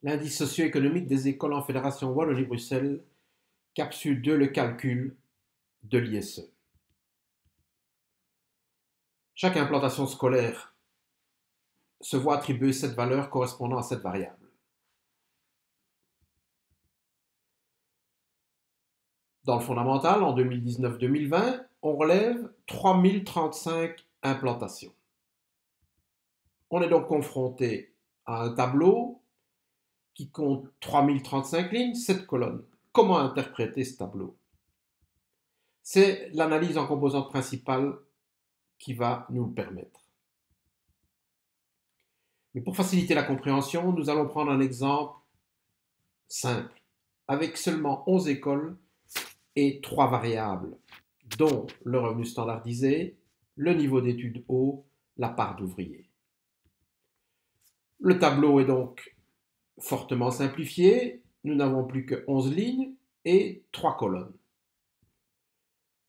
L'indice socio-économique des écoles en Fédération Wallonie-Bruxelles, capsule 2, le calcul de l'ISE. Chaque implantation scolaire se voit attribuer cette valeur correspondant à cette variable. Dans le fondamental, en 2019-2020, on relève 3035 implantations. On est donc confronté à un tableau qui compte 3035 lignes, 7 colonnes. Comment interpréter ce tableau? C'est l'analyse en composantes principales qui va nous le permettre. Mais pour faciliter la compréhension, nous allons prendre un exemple simple, avec seulement 11 écoles et 3 variables, dont le revenu standardisé, le niveau d'études haut, la part d'ouvriers. Le tableau est donc fortement simplifié, nous n'avons plus que 11 lignes et 3 colonnes.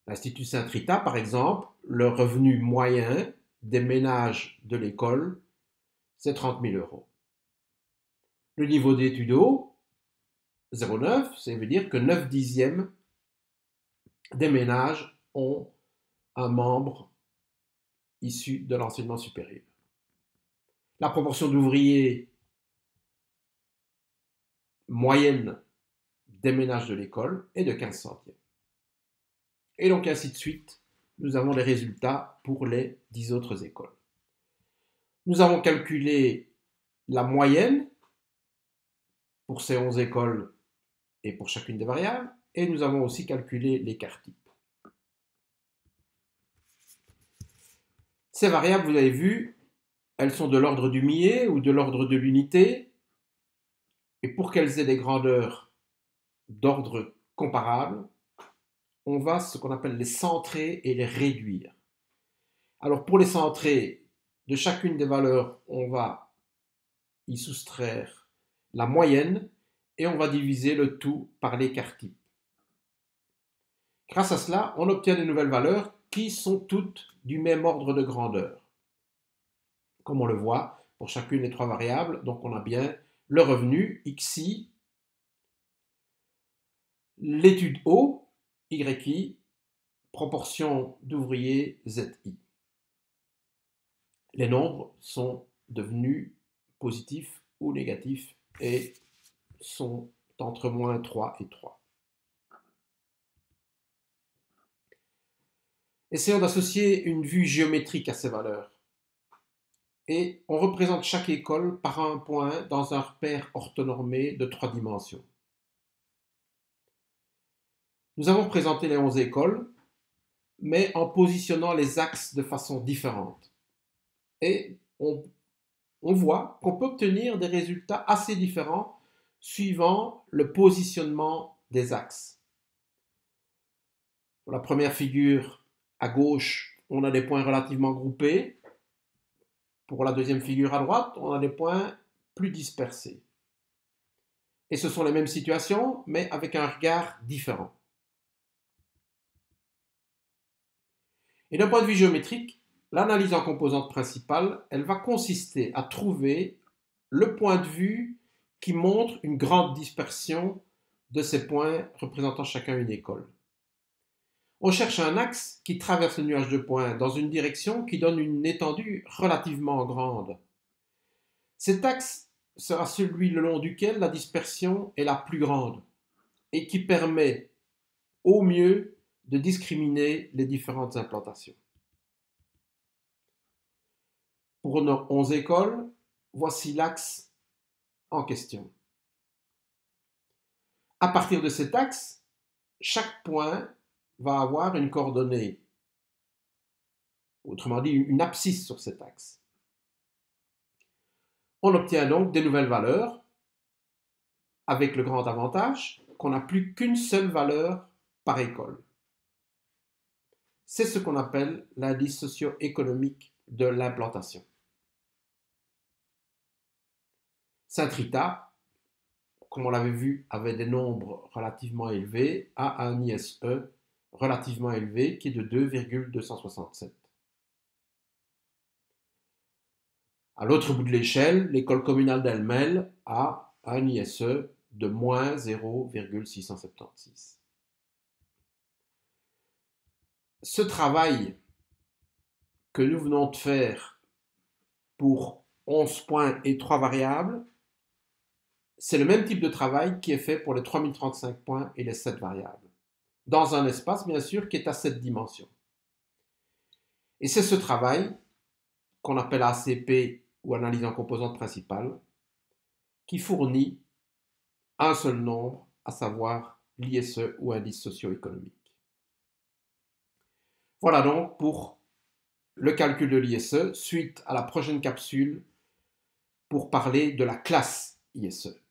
L'Institut Saint-Rita, par exemple, le revenu moyen des ménages de l'école, c'est 30 000 euros. Le niveau d'études haut, 0,9, ça veut dire que 9 dixièmes des ménages ont un membre issu de l'enseignement supérieur. La proportion d'ouvriers moyenne des ménages de l'école est de 15 centièmes. Et donc ainsi de suite, nous avons les résultats pour les 10 autres écoles. Nous avons calculé la moyenne pour ces 11 écoles et pour chacune des variables, et nous avons aussi calculé l'écart type. Ces variables, vous avez vu, elles sont de l'ordre du millier ou de l'ordre de l'unité, et pour qu'elles aient des grandeurs d'ordre comparable, on va ce qu'on appelle les centrer et les réduire. Alors pour les centrer, de chacune des valeurs, on va y soustraire la moyenne et on va diviser le tout par l'écart type. Grâce à cela, on obtient de nouvelles valeurs qui sont toutes du même ordre de grandeur. Comme on le voit, pour chacune des 3 variables, donc on a bien le revenu, XI, l'étude O, YI, proportion d'ouvriers, ZI. Les nombres sont devenus positifs ou négatifs et sont entre moins 3 et 3. Essayons d'associer une vue géométrique à ces valeurs. Et on représente chaque école par un point dans un repère orthonormé de 3 dimensions. Nous avons représenté les 11 écoles, mais en positionnant les axes de façon différente. Et on voit qu'on peut obtenir des résultats assez différents suivant le positionnement des axes. Pour la première figure, à gauche, on a des points relativement groupés. Pour la deuxième figure à droite, on a des points plus dispersés. Et ce sont les mêmes situations, mais avec un regard différent. Et d'un point de vue géométrique, l'analyse en composantes principales, elle va consister à trouver le point de vue qui montre une grande dispersion de ces points représentant chacun une école. On cherche un axe qui traverse le nuage de points dans une direction qui donne une étendue relativement grande. Cet axe sera celui le long duquel la dispersion est la plus grande et qui permet au mieux de discriminer les différentes implantations. Pour nos 11 écoles, voici l'axe en question. À partir de cet axe, chaque point va avoir une coordonnée, autrement dit une abscisse sur cet axe. On obtient donc des nouvelles valeurs avec le grand avantage qu'on n'a plus qu'une seule valeur par école. C'est ce qu'on appelle l'indice socio-économique de l'implantation. Saint-Rita, comme on l'avait vu, avait des nombres relativement élevés, a un ISE relativement élevé qui est de 2,267. À l'autre bout de l'échelle, l'école communale d'Elmel a à un ISE de moins 0,676. Ce travail que nous venons de faire pour 11 points et 3 variables, c'est le même type de travail qui est fait pour les 3035 points et les 7 variables, dans un espace bien sûr qui est à 7 dimensions. Et c'est ce travail qu'on appelle ACP ou analyse en composantes principales qui fournit un seul nombre, à savoir l'ISE ou indice socio-économique. Voilà donc pour le calcul de l'ISE, suite à la prochaine capsule pour parler de la classe ISE.